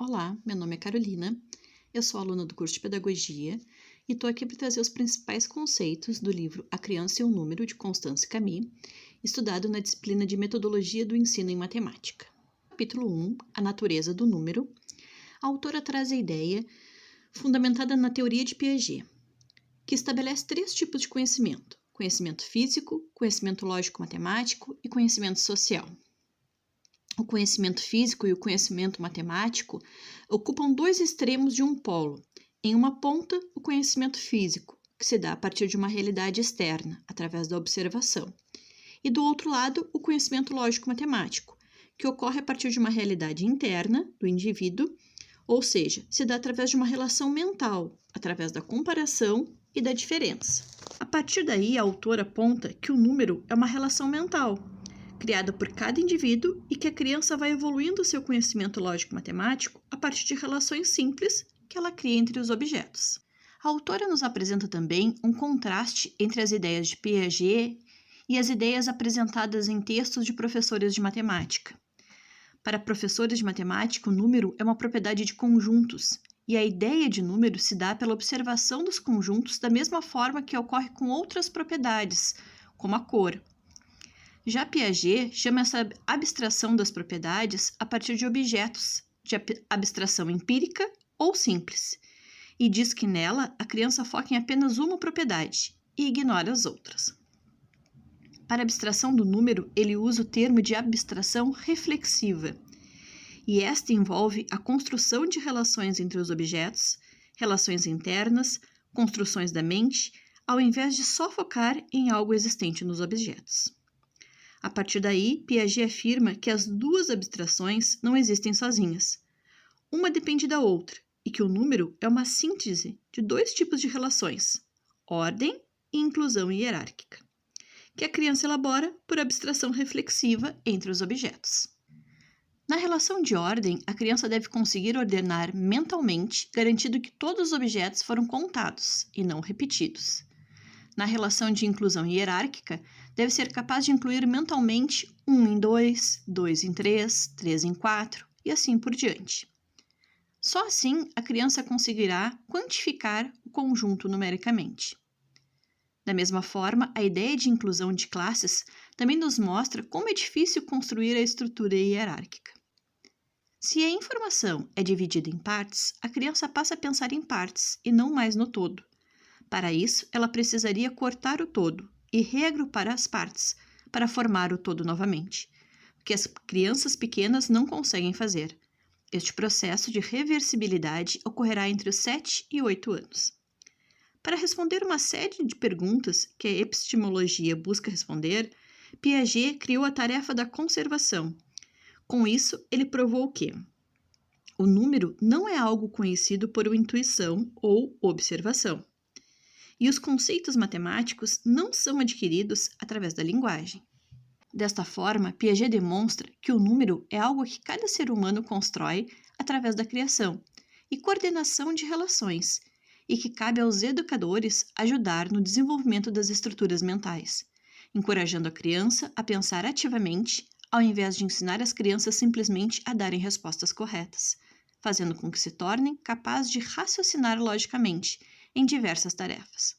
Olá, meu nome é Carolina, eu sou aluna do curso de Pedagogia e estou aqui para trazer os principais conceitos do livro A Criança e o Número, de Constance Camus, estudado na disciplina de Metodologia do Ensino em Matemática. Capítulo 1, A Natureza do Número, a autora traz a ideia, fundamentada na teoria de Piaget, que estabelece 3 tipos de conhecimento: conhecimento físico, conhecimento lógico-matemático e conhecimento social. O conhecimento físico e o conhecimento matemático ocupam 2 extremos de um polo. Em uma ponta, o conhecimento físico, que se dá a partir de uma realidade externa, através da observação. E do outro lado, o conhecimento lógico-matemático, que ocorre a partir de uma realidade interna do indivíduo, ou seja, se dá através de uma relação mental, através da comparação e da diferença. A partir daí, a autora aponta que o número é uma relação mental, criada por cada indivíduo e que a criança vai evoluindo seu conhecimento lógico-matemático a partir de relações simples que ela cria entre os objetos. A autora nos apresenta também um contraste entre as ideias de Piaget e as ideias apresentadas em textos de professores de matemática. Para professores de matemática, o número é uma propriedade de conjuntos, e a ideia de número se dá pela observação dos conjuntos da mesma forma que ocorre com outras propriedades, como a cor. Já Piaget chama essa abstração das propriedades a partir de objetos, de abstração empírica ou simples, e diz que nela a criança foca em apenas uma propriedade e ignora as outras. Para a abstração do número, ele usa o termo de abstração reflexiva, e esta envolve a construção de relações entre os objetos, relações internas, construções da mente, ao invés de só focar em algo existente nos objetos. A partir daí, Piaget afirma que as 2 abstrações não existem sozinhas. Uma depende da outra, e que o número é uma síntese de 2 tipos de relações, ordem e inclusão hierárquica, que a criança elabora por abstração reflexiva entre os objetos. Na relação de ordem, a criança deve conseguir ordenar mentalmente, garantindo que todos os objetos foram contados e não repetidos. Na relação de inclusão hierárquica, deve ser capaz de incluir mentalmente 1 em 2, 2 em 3, 3 em 4 e assim por diante. Só assim a criança conseguirá quantificar o conjunto numericamente. Da mesma forma, a ideia de inclusão de classes também nos mostra como é difícil construir a estrutura hierárquica. Se a informação é dividida em partes, a criança passa a pensar em partes e não mais no todo. Para isso, ela precisaria cortar o todo e reagrupar as partes para formar o todo novamente, o que as crianças pequenas não conseguem fazer. Este processo de reversibilidade ocorrerá entre os 7 e 8 anos. Para responder uma série de perguntas que a epistemologia busca responder, Piaget criou a tarefa da conservação. Com isso, ele provou que o número não é algo conhecido por intuição ou observação, e os conceitos matemáticos não são adquiridos através da linguagem. Desta forma, Piaget demonstra que o número é algo que cada ser humano constrói através da criação e coordenação de relações, e que cabe aos educadores ajudar no desenvolvimento das estruturas mentais, encorajando a criança a pensar ativamente, ao invés de ensinar as crianças simplesmente a darem respostas corretas, fazendo com que se tornem capazes de raciocinar logicamente em diversas tarefas.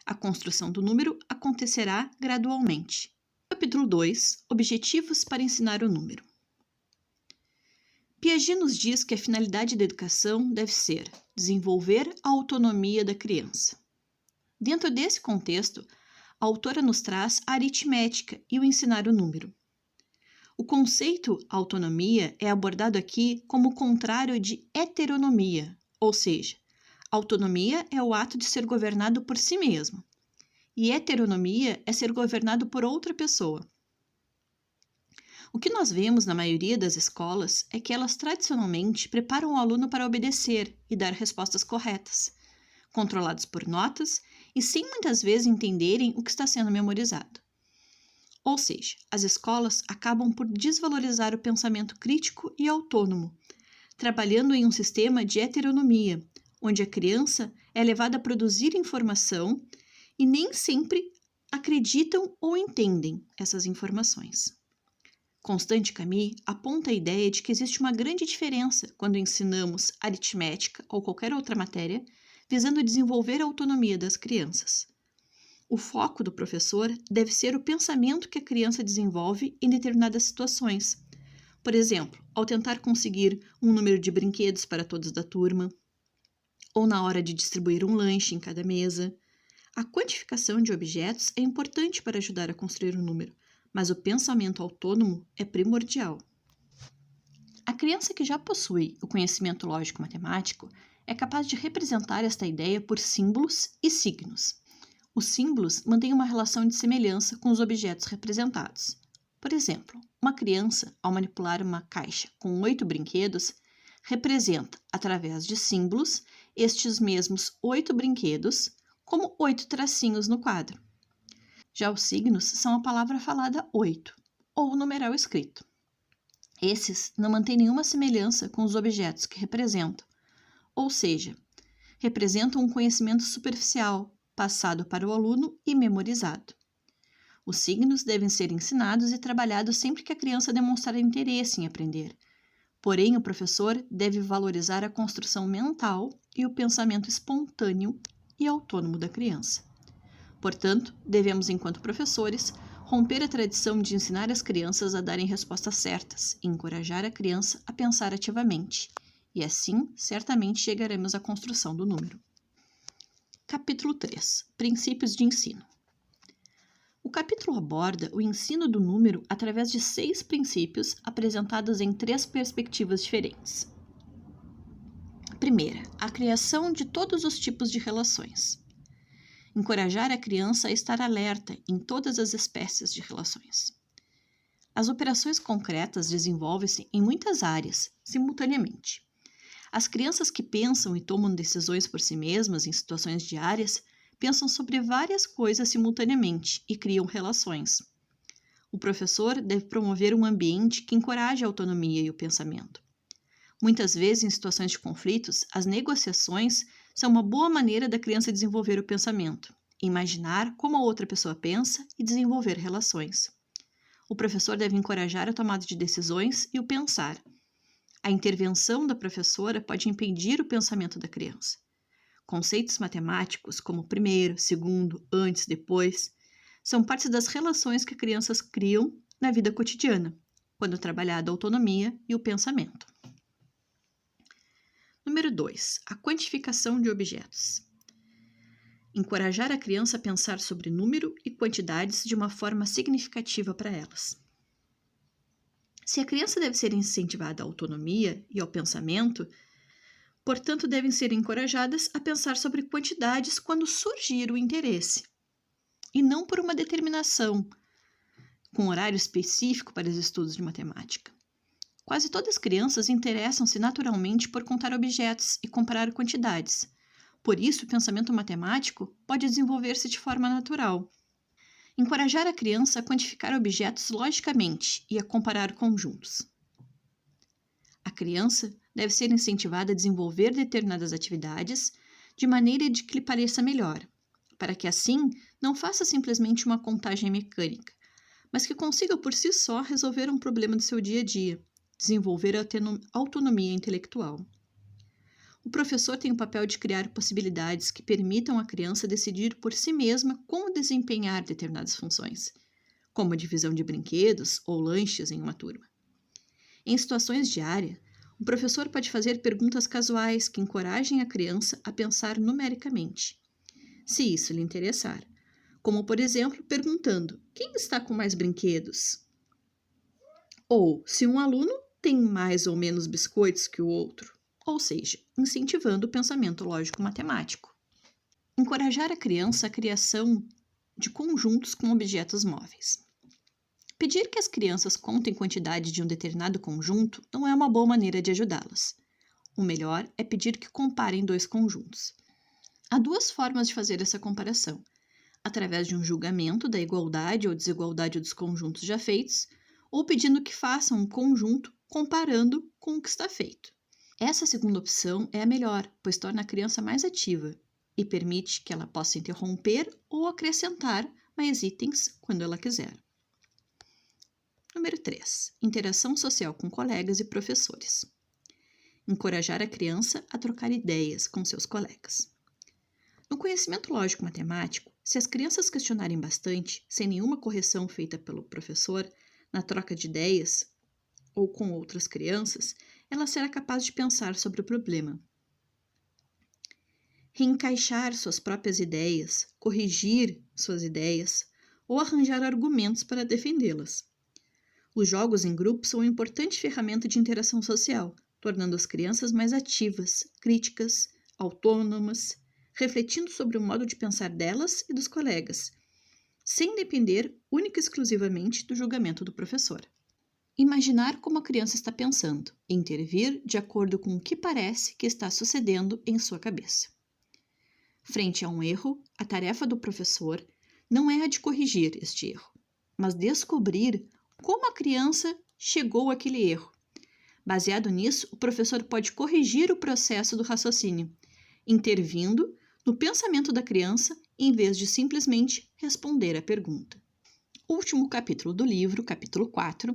A construção do número acontecerá gradualmente. Capítulo 2. Objetivos para ensinar o número. Piaget nos diz que a finalidade da educação deve ser desenvolver a autonomia da criança. Dentro desse contexto, a autora nos traz a aritmética e o ensinar o número. O conceito autonomia é abordado aqui como o contrário de heteronomia, ou seja, autonomia é o ato de ser governado por si mesmo, e heteronomia é ser governado por outra pessoa. O que nós vemos na maioria das escolas é que elas tradicionalmente preparam o aluno para obedecer e dar respostas corretas, controlados por notas e sem muitas vezes entenderem o que está sendo memorizado. Ou seja, as escolas acabam por desvalorizar o pensamento crítico e autônomo, trabalhando em um sistema de heteronomia, onde a criança é levada a produzir informação e nem sempre acreditam ou entendem essas informações. Constance Camille aponta a ideia de que existe uma grande diferença quando ensinamos aritmética ou qualquer outra matéria, visando desenvolver a autonomia das crianças. O foco do professor deve ser o pensamento que a criança desenvolve em determinadas situações. Por exemplo, ao tentar conseguir um número de brinquedos para todos da turma, ou na hora de distribuir um lanche em cada mesa. A quantificação de objetos é importante para ajudar a construir o número, mas o pensamento autônomo é primordial. A criança que já possui o conhecimento lógico-matemático é capaz de representar esta ideia por símbolos e signos. Os símbolos mantêm uma relação de semelhança com os objetos representados. Por exemplo, uma criança, ao manipular uma caixa com 8 brinquedos, representa, através de símbolos, estes mesmos 8 brinquedos como 8 tracinhos no quadro. Já os signos são a palavra falada 8, ou o numeral escrito. Esses não mantêm nenhuma semelhança com os objetos que representam, ou seja, representam um conhecimento superficial, passado para o aluno e memorizado. Os signos devem ser ensinados e trabalhados sempre que a criança demonstrar interesse em aprender. Porém, o professor deve valorizar a construção mental e o pensamento espontâneo e autônomo da criança. Portanto, devemos, enquanto professores, romper a tradição de ensinar as crianças a darem respostas certas e encorajar a criança a pensar ativamente. E assim, certamente chegaremos à construção do número. Capítulo 3. Princípios de ensino. O capítulo aborda o ensino do número através de 6 princípios apresentados em 3 perspectivas diferentes. Primeira, a criação de todos os tipos de relações. Encorajar a criança a estar alerta em todas as espécies de relações. As operações concretas desenvolvem-se em muitas áreas, simultaneamente. As crianças que pensam e tomam decisões por si mesmas em situações diárias pensam sobre várias coisas simultaneamente e criam relações. O professor deve promover um ambiente que encoraje a autonomia e o pensamento. Muitas vezes, em situações de conflitos, as negociações são uma boa maneira da criança desenvolver o pensamento, imaginar como a outra pessoa pensa e desenvolver relações. O professor deve encorajar a tomada de decisões e o pensar. A intervenção da professora pode impedir o pensamento da criança. Conceitos matemáticos como primeiro, segundo, antes, depois, são parte das relações que crianças criam na vida cotidiana, quando trabalhada a autonomia e o pensamento. Número 2. A quantificação de objetos. Encorajar a criança a pensar sobre número e quantidades de uma forma significativa para elas. Se a criança deve ser incentivada à autonomia e ao pensamento, portanto, devem ser encorajadas a pensar sobre quantidades quando surgir o interesse, e não por uma determinação, com horário específico para os estudos de matemática. Quase todas as crianças interessam-se naturalmente por contar objetos e comparar quantidades. Por isso, o pensamento matemático pode desenvolver-se de forma natural. Encorajar a criança a quantificar objetos logicamente e a comparar conjuntos. A criança deve ser incentivada a desenvolver determinadas atividades de maneira de que lhe pareça melhor, para que assim não faça simplesmente uma contagem mecânica, mas que consiga por si só resolver um problema do seu dia a dia, desenvolver a autonomia intelectual. O professor tem o papel de criar possibilidades que permitam à criança decidir por si mesma como desempenhar determinadas funções, como a divisão de brinquedos ou lanches em uma turma. Em situações diárias, o professor pode fazer perguntas casuais que encorajem a criança a pensar numericamente, se isso lhe interessar, como, por exemplo, perguntando: quem está com mais brinquedos? Ou se um aluno tem mais ou menos biscoitos que o outro, ou seja, incentivando o pensamento lógico-matemático. Encorajar a criança a criação de conjuntos com objetos móveis. Pedir que as crianças contem quantidade de um determinado conjunto não é uma boa maneira de ajudá-las. O melhor é pedir que comparem 2 conjuntos. Há 2 formas de fazer essa comparação: através de um julgamento da igualdade ou desigualdade dos conjuntos já feitos, ou pedindo que façam um conjunto comparando com o que está feito. Essa segunda opção é a melhor, pois torna a criança mais ativa e permite que ela possa interromper ou acrescentar mais itens quando ela quiser. Número 3. Interação social com colegas e professores. Encorajar a criança a trocar ideias com seus colegas. No conhecimento lógico-matemático, se as crianças questionarem bastante, sem nenhuma correção feita pelo professor, na troca de ideias ou com outras crianças, ela será capaz de pensar sobre o problema. Reencaixar suas próprias ideias, corrigir suas ideias ou arranjar argumentos para defendê-las. Os jogos em grupo são uma importante ferramenta de interação social, tornando as crianças mais ativas, críticas, autônomas, refletindo sobre o modo de pensar delas e dos colegas, sem depender única e exclusivamente do julgamento do professor. Imaginar como a criança está pensando e intervir de acordo com o que parece que está sucedendo em sua cabeça. Frente a um erro, a tarefa do professor não é a de corrigir este erro, mas descobrir como a criança chegou àquele erro. Baseado nisso, o professor pode corrigir o processo do raciocínio, intervindo no pensamento da criança em vez de simplesmente responder à pergunta. Último capítulo do livro, capítulo 4,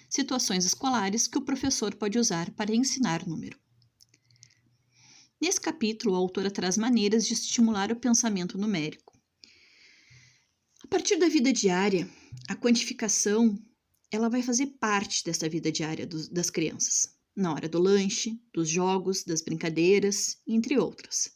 situações escolares que o professor pode usar para ensinar número. Nesse capítulo, a autora traz maneiras de estimular o pensamento numérico. A partir da vida diária, a quantificação ela vai fazer parte dessa vida diária das crianças, na hora do lanche, dos jogos, das brincadeiras, entre outras.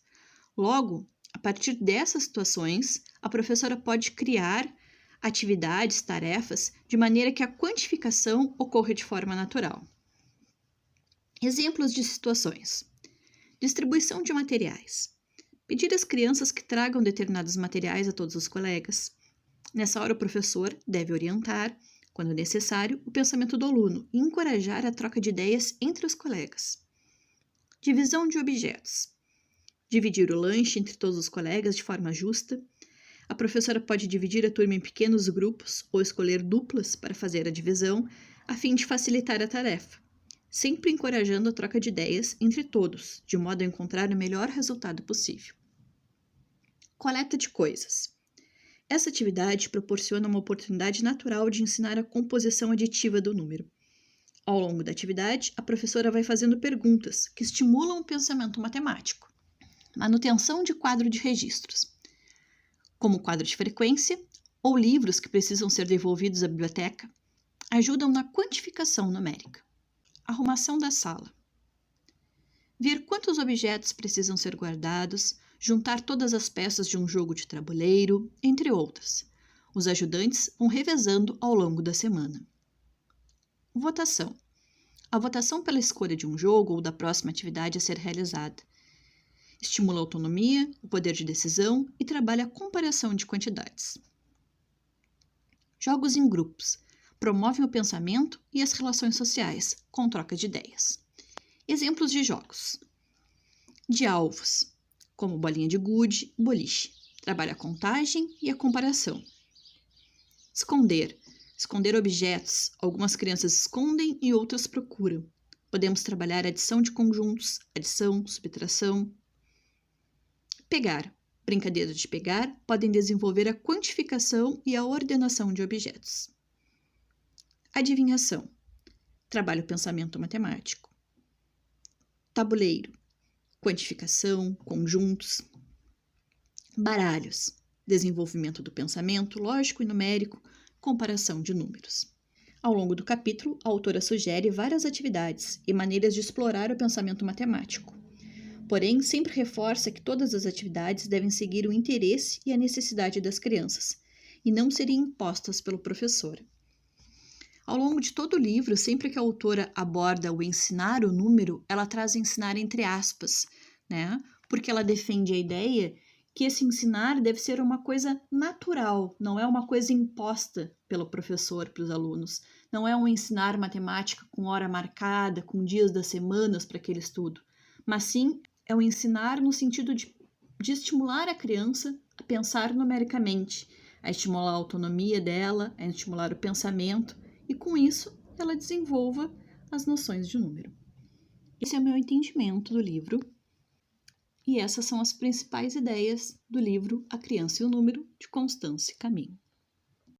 Logo, a partir dessas situações, a professora pode criar atividades, tarefas, de maneira que a quantificação ocorra de forma natural. Exemplos de situações. Distribuição de materiais. Pedir às crianças que tragam determinados materiais a todos os colegas. Nessa hora, o professor deve orientar, quando necessário, o pensamento do aluno e encorajar a troca de ideias entre os colegas. Divisão de objetos. Dividir o lanche entre todos os colegas de forma justa. A professora pode dividir a turma em pequenos grupos ou escolher duplas para fazer a divisão, a fim de facilitar a tarefa, sempre encorajando a troca de ideias entre todos, de modo a encontrar o melhor resultado possível. Coleta de coisas. Essa atividade proporciona uma oportunidade natural de ensinar a composição aditiva do número. Ao longo da atividade, a professora vai fazendo perguntas que estimulam o pensamento matemático. Manutenção de quadro de registros, como quadro de frequência ou livros que precisam ser devolvidos à biblioteca, ajudam na quantificação numérica. Arrumação da sala. Ver quantos objetos precisam ser guardados, juntar todas as peças de um jogo de tabuleiro, entre outras. Os ajudantes vão revezando ao longo da semana. Votação. A votação pela escolha de um jogo ou da próxima atividade a ser realizada. Estimula a autonomia, o poder de decisão e trabalha a comparação de quantidades. Jogos em grupos. Promovem o pensamento e as relações sociais, com troca de ideias. Exemplos de jogos. De alvos, como bolinha de gude, boliche. Trabalha a contagem e a comparação. Esconder. Esconder objetos. Algumas crianças escondem e outras procuram. Podemos trabalhar adição de conjuntos, adição, subtração. Pegar. Brincadeiras de pegar podem desenvolver a quantificação e a ordenação de objetos. Adivinhação. Trabalha o pensamento matemático. Tabuleiro. Quantificação, conjuntos. Baralhos. Desenvolvimento do pensamento lógico e numérico, comparação de números. Ao longo do capítulo, a autora sugere várias atividades e maneiras de explorar o pensamento matemático. Porém, sempre reforça que todas as atividades devem seguir o interesse e a necessidade das crianças, e não serem impostas pelo professor. Ao longo de todo o livro, sempre que a autora aborda o ensinar o número, ela traz ensinar entre aspas, né? Porque ela defende a ideia que esse ensinar deve ser uma coisa natural, não é uma coisa imposta pelo professor para os alunos. Não é um ensinar matemática com hora marcada, com dias das semanas para aquele estudo, mas sim é um ensinar no sentido de estimular a criança a pensar numericamente, a estimular a autonomia dela, a estimular o pensamento, e com isso ela desenvolva as noções de número. Esse é o meu entendimento do livro, e essas são as principais ideias do livro A Criança e o Número, de Constance Caminho.